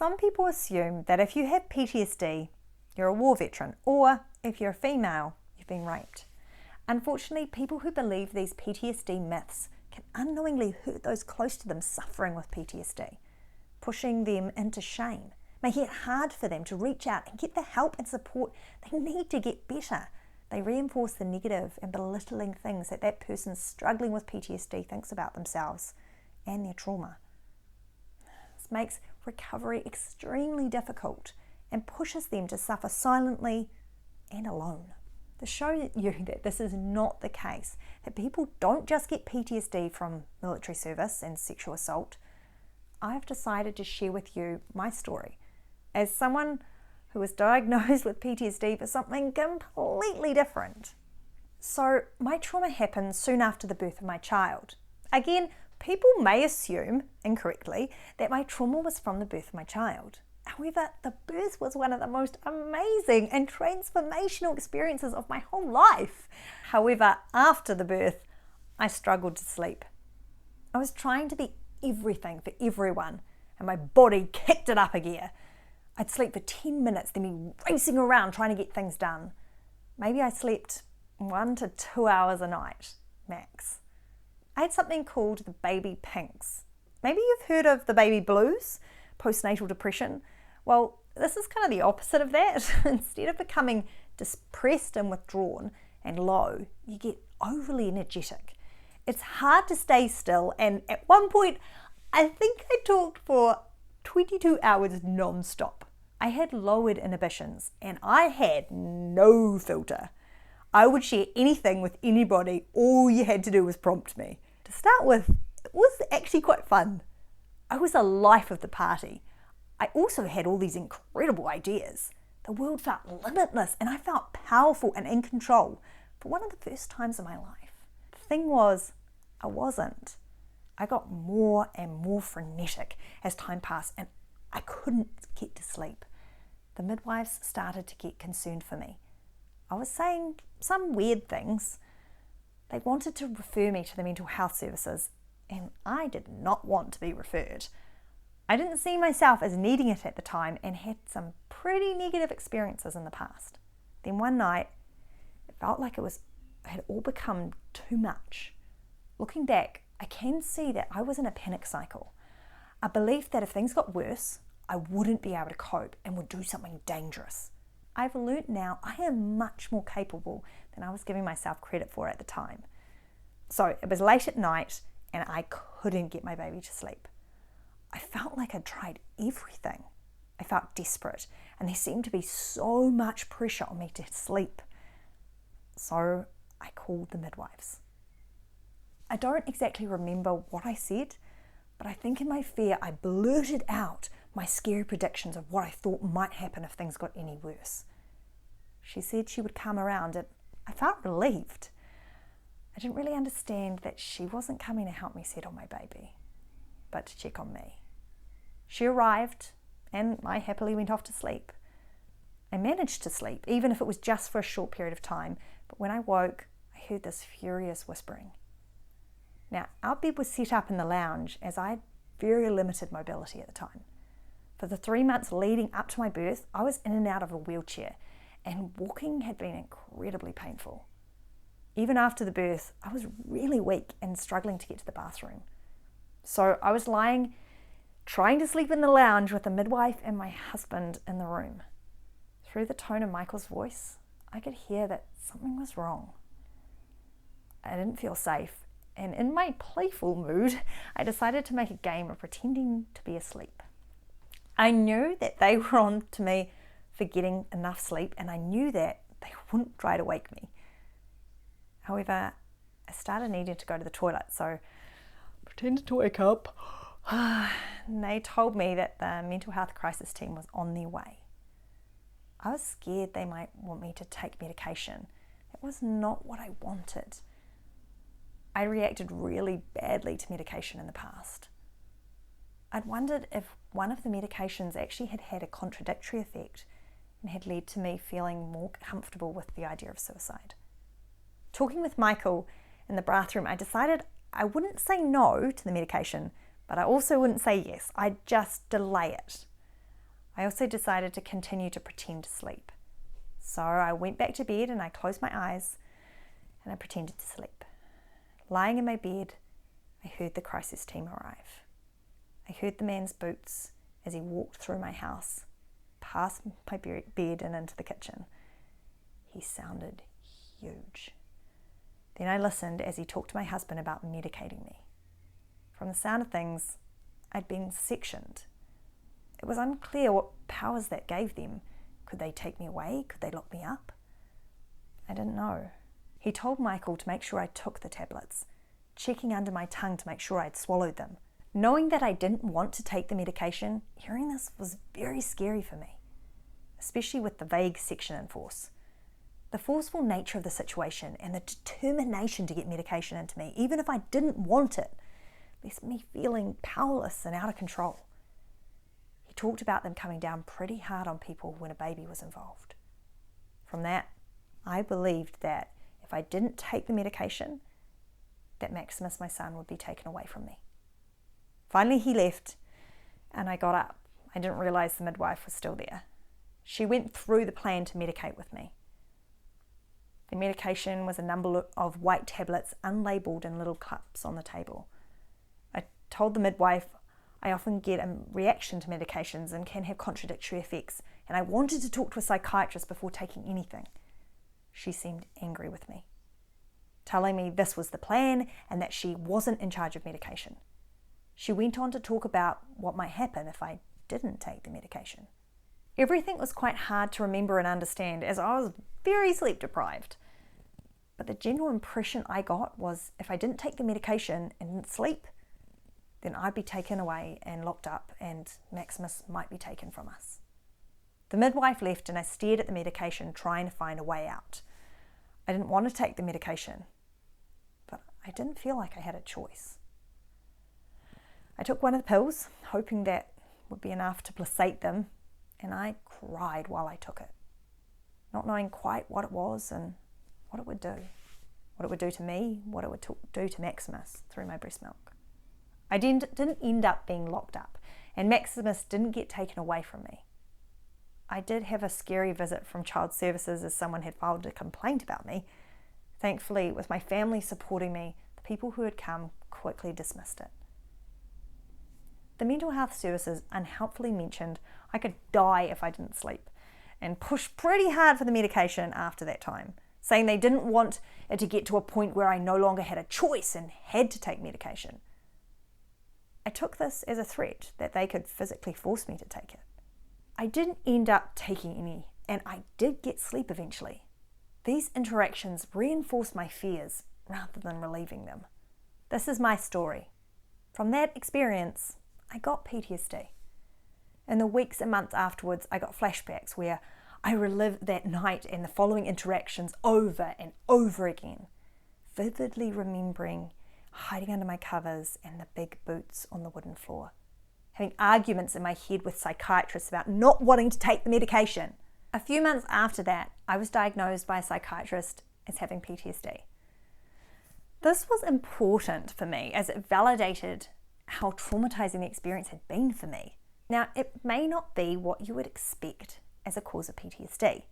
Some people assume that if you have PTSD, you're a war veteran, or if you're a female, you've been raped. Unfortunately, people who believe these PTSD myths can unknowingly hurt those close to them suffering with PTSD, pushing them into shame, making it hard for them to reach out and get the help and support they need to get better. They reinforce the negative and belittling things that that person struggling with PTSD thinks about themselves and their trauma. This makes recovery extremely difficult and pushes them to suffer silently and alone. To show you that this is not the case, that people don't just get PTSD from military service and sexual assault, I've decided to share with you my story as someone who was diagnosed with PTSD for something completely different. So my trauma happened soon after the birth of my child. Again, people may assume, incorrectly, that my trauma was from the birth of my child. However, the birth was one of the most amazing and transformational experiences of my whole life. However, after the birth, I struggled to sleep. I was trying to be everything for everyone, and my body kicked it up a gear. I'd sleep for 10 minutes, then be racing around trying to get things done. Maybe I slept 1 to 2 hours a night, max. I had something called the baby pinks. Maybe you've heard of the baby blues, postnatal depression. Well, this is kind of the opposite of that. Instead of becoming depressed and withdrawn and low, you get overly energetic. It's hard to stay still, and at one point, I think I talked for 22 hours non-stop. I had lowered inhibitions and I had no filter. I would share anything with anybody. All you had to do was prompt me. To start with, it was actually quite fun. I was the life of the party. I also had all these incredible ideas. The world felt limitless and I felt powerful and in control for one of the first times in my life. The thing was, I wasn't. I got more and more frenetic as time passed and I couldn't get to sleep. The midwives started to get concerned for me. I was saying some weird things. They wanted to refer me to the mental health services, and I did not want to be referred. I didn't see myself as needing it at the time and had some pretty negative experiences in the past. Then one night, it felt like it had all become too much. Looking back, I can see that I was in a panic cycle. A belief that if things got worse, I wouldn't be able to cope and would do something dangerous. I've learnt now I am much more capable than I was giving myself credit for at the time. So it was late at night and I couldn't get my baby to sleep. I felt like I'd tried everything. I felt desperate and there seemed to be so much pressure on me to sleep. So I called the midwives. I don't exactly remember what I said, but I think in my fear I blurted out my scary predictions of what I thought might happen if things got any worse. She said she would come around and I felt relieved. I didn't really understand that she wasn't coming to help me settle my baby, but to check on me. She arrived and I happily went off to sleep. I managed to sleep, even if it was just for a short period of time, but when I woke, I heard this furious whispering. Now, our bed was set up in the lounge as I had very limited mobility at the time. For the 3 months leading up to my birth, I was in and out of a wheelchair and walking had been incredibly painful. Even after the birth, I was really weak and struggling to get to the bathroom. So I was lying, trying to sleep in the lounge with the midwife and my husband in the room. Through the tone of Michael's voice, I could hear that something was wrong. I didn't feel safe, and in my playful mood, I decided to make a game of pretending to be asleep. I knew that they were on to me for getting enough sleep, and I knew that they wouldn't try to wake me. However, I started needing to go to the toilet, so I pretended to wake up. And they told me that the mental health crisis team was on their way. I was scared they might want me to take medication. It was not what I wanted. I reacted really badly to medication in the past. I'd wondered if one of the medications actually had had a contradictory effect and had led to me feeling more comfortable with the idea of suicide. Talking with Michael in the bathroom, I decided I wouldn't say no to the medication, but I also wouldn't say yes. I'd just delay it. I also decided to continue to pretend to sleep. So I went back to bed and I closed my eyes and I pretended to sleep. Lying in my bed, I heard the crisis team arrive. I heard the man's boots as he walked through my house, past my bed and into the kitchen. He sounded huge. Then I listened as he talked to my husband about medicating me. From the sound of things, I'd been sectioned. It was unclear what powers that gave them. Could they take me away? Could they lock me up? I didn't know. He told Michael to make sure I took the tablets, checking under my tongue to make sure I'd swallowed them. Knowing that I didn't want to take the medication, hearing this was very scary for me, especially with the vague section in force. The forceful nature of the situation and the determination to get medication into me, even if I didn't want it, left me feeling powerless and out of control. He talked about them coming down pretty hard on people when a baby was involved. From that, I believed that if I didn't take the medication, that Maximus, my son, would be taken away from me. Finally, he left and I got up. I didn't realize the midwife was still there. She went through the plan to medicate with me. The medication was a number of white tablets unlabeled in little cups on the table. I told the midwife I often get a reaction to medications and can have contradictory effects, and I wanted to talk to a psychiatrist before taking anything. She seemed angry with me, telling me this was the plan and that she wasn't in charge of medication. She went on to talk about what might happen if I didn't take the medication. Everything was quite hard to remember and understand as I was very sleep deprived. But the general impression I got was if I didn't take the medication and didn't sleep, then I'd be taken away and locked up and Maximus might be taken from us. The midwife left and I stared at the medication trying to find a way out. I didn't want to take the medication, but I didn't feel like I had a choice. I took one of the pills, hoping that would be enough to placate them, and I cried while I took it, not knowing quite what it was and what it would do. What it would do to me, what it would do to Maximus through my breast milk. I didn't end up being locked up, and Maximus didn't get taken away from me. I did have a scary visit from Child Services as someone had filed a complaint about me. Thankfully, with my family supporting me, the people who had come quickly dismissed it. The mental health services unhelpfully mentioned I could die if I didn't sleep, and pushed pretty hard for the medication after that time, saying they didn't want it to get to a point where I no longer had a choice and had to take medication. I took this as a threat that they could physically force me to take it. I didn't end up taking any, and I did get sleep eventually. These interactions reinforced my fears rather than relieving them. This is my story. From that experience, I got PTSD. In the weeks and months afterwards, I got flashbacks where I relived that night and the following interactions over and over again, vividly remembering hiding under my covers and the big boots on the wooden floor, having arguments in my head with psychiatrists about not wanting to take the medication. A few months after that, I was diagnosed by a psychiatrist as having PTSD. This was important for me as it validated how traumatizing the experience had been for me. Now, it may not be what you would expect as a cause of PTSD.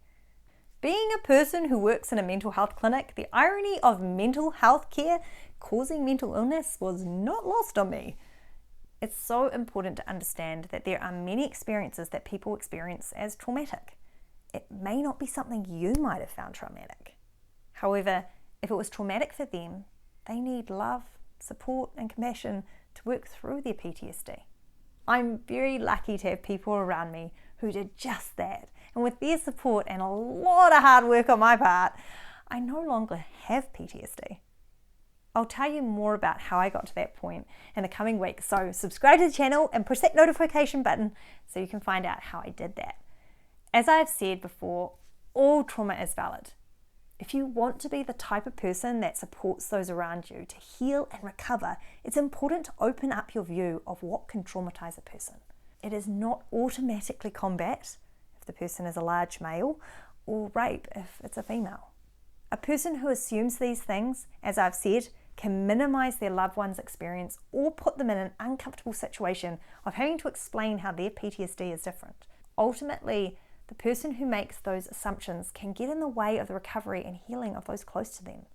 Being a person who works in a mental health clinic, the irony of mental health care causing mental illness was not lost on me. It's so important to understand that there are many experiences that people experience as traumatic. It may not be something you might have found traumatic. However, if it was traumatic for them, they need love, support, and compassion to work through their PTSD. I'm very lucky to have people around me who did just that, and with their support and a lot of hard work on my part, I no longer have PTSD. I'll tell you more about how I got to that point in the coming weeks, so subscribe to the channel and push that notification button so you can find out how I did that. As I've said before, all trauma is valid. If you want to be the type of person that supports those around you to heal and recover, it's important to open up your view of what can traumatize a person. It is not automatically combat if the person is a large male, or rape if it's a female. A person who assumes these things, as I've said, can minimize their loved one's experience or put them in an uncomfortable situation of having to explain how their PTSD is different. ultimately, the person who makes those assumptions can get in the way of the recovery and healing of those close to them.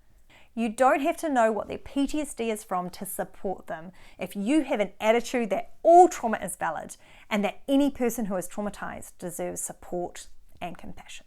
You don't have to know what their PTSD is from to support them. If you have an attitude that all trauma is valid and that any person who is traumatized deserves support and compassion.